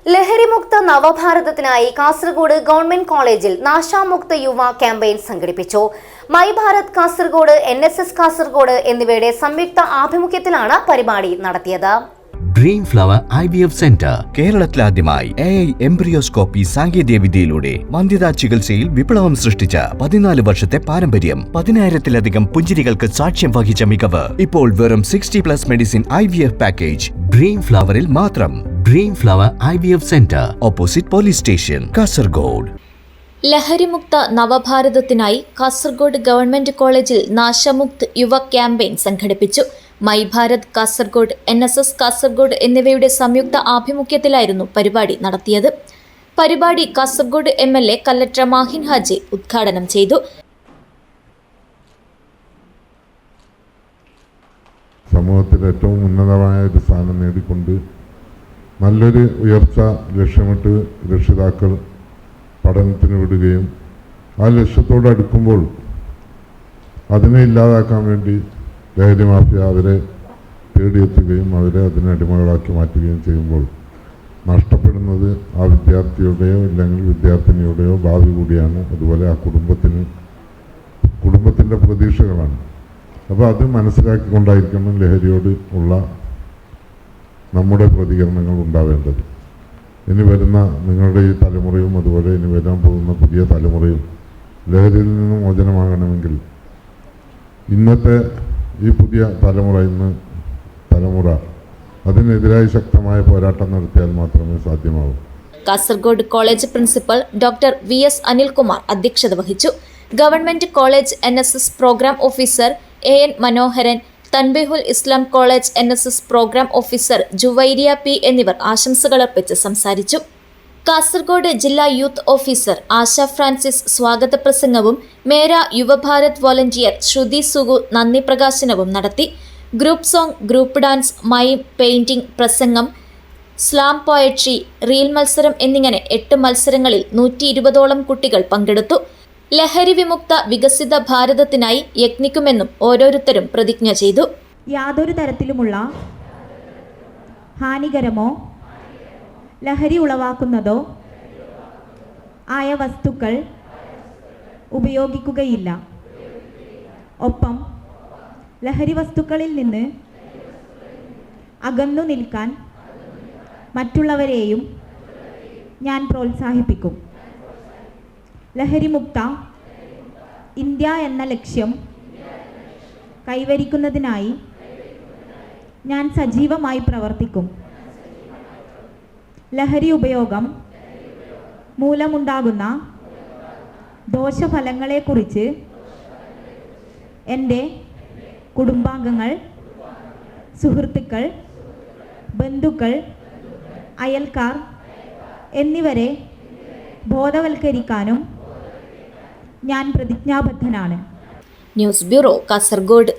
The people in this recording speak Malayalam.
ലഹരിമുക്ത നവഭാരതത്തിനായി കാസർഗോഡ് ഗവൺമെന്റ് കോളേജിൽ നാശാമുക്ത യുവ ക്യാമ്പയിൻ സംഘടിപ്പിച്ചു. മൈ ഭാരത് കാസർഗോഡ്, NSS കാസർഗോഡ് എന്നിവയുടെ സംയുക്ത ആഭിമുഖ്യത്തിലാണ് പരിപാടി നടത്തിയത്. ഡ്രീം ഫ്ലവർ IVF സെന്റർ കേരളത്തിലാദ്യമായി AI എംബ്രിയോസ്കോപ്പി സാങ്കേതികവിദ്യയിലൂടെ വന്ധ്യതാ ചികിത്സയിൽ വിപ്ലവം സൃഷ്ടിച്ച 14 വർഷത്തെ പാരമ്പര്യം, 10,000-ലധികം പുഞ്ചിരികൾക്ക് സാക്ഷ്യം വഹിച്ച മികവ്. ഇപ്പോൾ വെറും 60+ മെഡിസിൻ IVF പാക്കേജ് ഡ്രീം ഫ്ലവറിൽ മാത്രം. Dream flower IVF centre, opposite police station, Kasaragod. ലഹരിമുക്ത നവഭാരതത്തിനായി കാസർഗോഡ് ഗവൺമെന്റ് കോളേജിൽ നാശമുക്ത് യുവ ക്യാമ്പയിൻ സംഘടിപ്പിച്ചു. മൈ ഭാരത് കാസർഗോഡ്, NSS കാസർഗോഡ് എന്നിവയുടെ സംയുക്ത ആഭിമുഖ്യത്തിലായിരുന്നു പരിപാടി നടത്തിയത്. പരിപാടി കാസർഗോഡ് MLA കല്ലട്ര മാഹിൻ ഹാജി ഉദ്ഘാടനം ചെയ്തു. സമൂഹത്തിൽ ഏറ്റവും ഉന്നതമായ ഒരു സ്ഥാനം നേടിക്കൊണ്ട് നല്ലൊരു ഉയർച്ച ലക്ഷ്യമിട്ട് രക്ഷിതാക്കൾ പഠനത്തിന് വിടുകയും ആ ലക്ഷ്യത്തോട് അടുക്കുമ്പോൾ അതിനെ ഇല്ലാതാക്കാൻ വേണ്ടി ലഹരി മാഫിയ അവരെ തേടിയെത്തുകയും അവരെ അതിനടിമകളാക്കി മാറ്റുകയും ചെയ്യുമ്പോൾ നഷ്ടപ്പെടുന്നത് ആ വിദ്യാർത്ഥിയുടെയോ ഇല്ലെങ്കിൽ വിദ്യാർത്ഥിനിയുടെയോ ഭാവി കൂടിയാണ്. അതുപോലെ ആ കുടുംബത്തിൻ്റെ പ്രതീക്ഷകളാണ്. അപ്പോൾ അത് മനസ്സിലാക്കിക്കൊണ്ടായിരിക്കണം ലഹരിയോട് ഉള്ള നമ്മുടെ പ്രതികരണങ്ങൾ ഉണ്ടാവേണ്ടത്. ഇനി വരുന്ന നിങ്ങളുടെ ഈ തലമുറയും അതുപോലെ ഇനി വരാൻ പോകുന്ന പുതിയ തലമുറയും ലഹരിയിൽ നിന്ന് മോചനമാകണമെങ്കിൽ ഇന്നത്തെ ഈ പുതിയ തലമുറ അതിനെതിരായി ശക്തമായ പോരാട്ടം നടത്തിയാൽ മാത്രമേ സാധ്യമാവൂ. Kasaragod college principal doctor VS Anilkumar അധ്യക്ഷത വഹിച്ചു. Government college NSS program officer AN Manoharan, Tanbeehul Islam college NSS program officer Juvairiya P എന്നിവർ ആശംസകളർപ്പിച്ച് സംസാരിച്ചു. കാസർഗോഡ് ജില്ലാ യൂത്ത് ഓഫീസർ ആശ ഫ്രാൻസിസ് സ്വാഗത പ്രസംഗവും മേര യുവഭാരത് വോളണ്ടിയർ ശ്രുതി സുഗു നന്ദി പ്രകാശനവും നടത്തി. ഗ്രൂപ്പ് സോങ്, ഗ്രൂപ്പ് ഡാൻസ്, മൈം, പെയിന്റിംഗ്, പ്രസംഗം, സ്ലാം പോയട്രി, റീൽ മത്സരം എന്നിങ്ങനെ 8 മത്സരങ്ങളിൽ 120ഓളം കുട്ടികൾ പങ്കെടുത്തു. ലഹരി വിമുക്ത വികസിത ഭാരതത്തിനായി യത്നിക്കുമെന്നും ഓരോരുത്തരും പ്രതിജ്ഞ ചെയ്തു. യാതൊരു തരത്തിലുമുള്ള ഹാനികരമോ ലഹരി ഉളവാക്കുന്നതോ ആയ വസ്തുക്കൾ ഉപയോഗിക്കുകയില്ല. ഒപ്പം ലഹരി വസ്തുക്കളിൽ നിന്ന് അകന്നു നിൽക്കാൻ മറ്റുള്ളവരെയും ഞാൻ പ്രോത്സാഹിപ്പിക്കും. ലഹരിമുക്ത ഇന്ത്യ എന്ന ലക്ഷ്യം കൈവരിക്കുന്നതിനായി ഞാൻ സജീവമായി പ്രവർത്തിക്കും. ലഹരി ഉപയോഗം മൂലമുണ്ടാകുന്ന ദോഷഫലങ്ങളെക്കുറിച്ച് എൻ്റെ കുടുംബാംഗങ്ങൾ, സുഹൃത്തുക്കൾ, ബന്ധുക്കൾ, അയൽക്കാർ എന്നിവരെ ബോധവൽക്കരിക്കാനും ഞാൻ പ്രതിജ്ഞാബദ്ധനാണ്. News bureau, Kasaragod.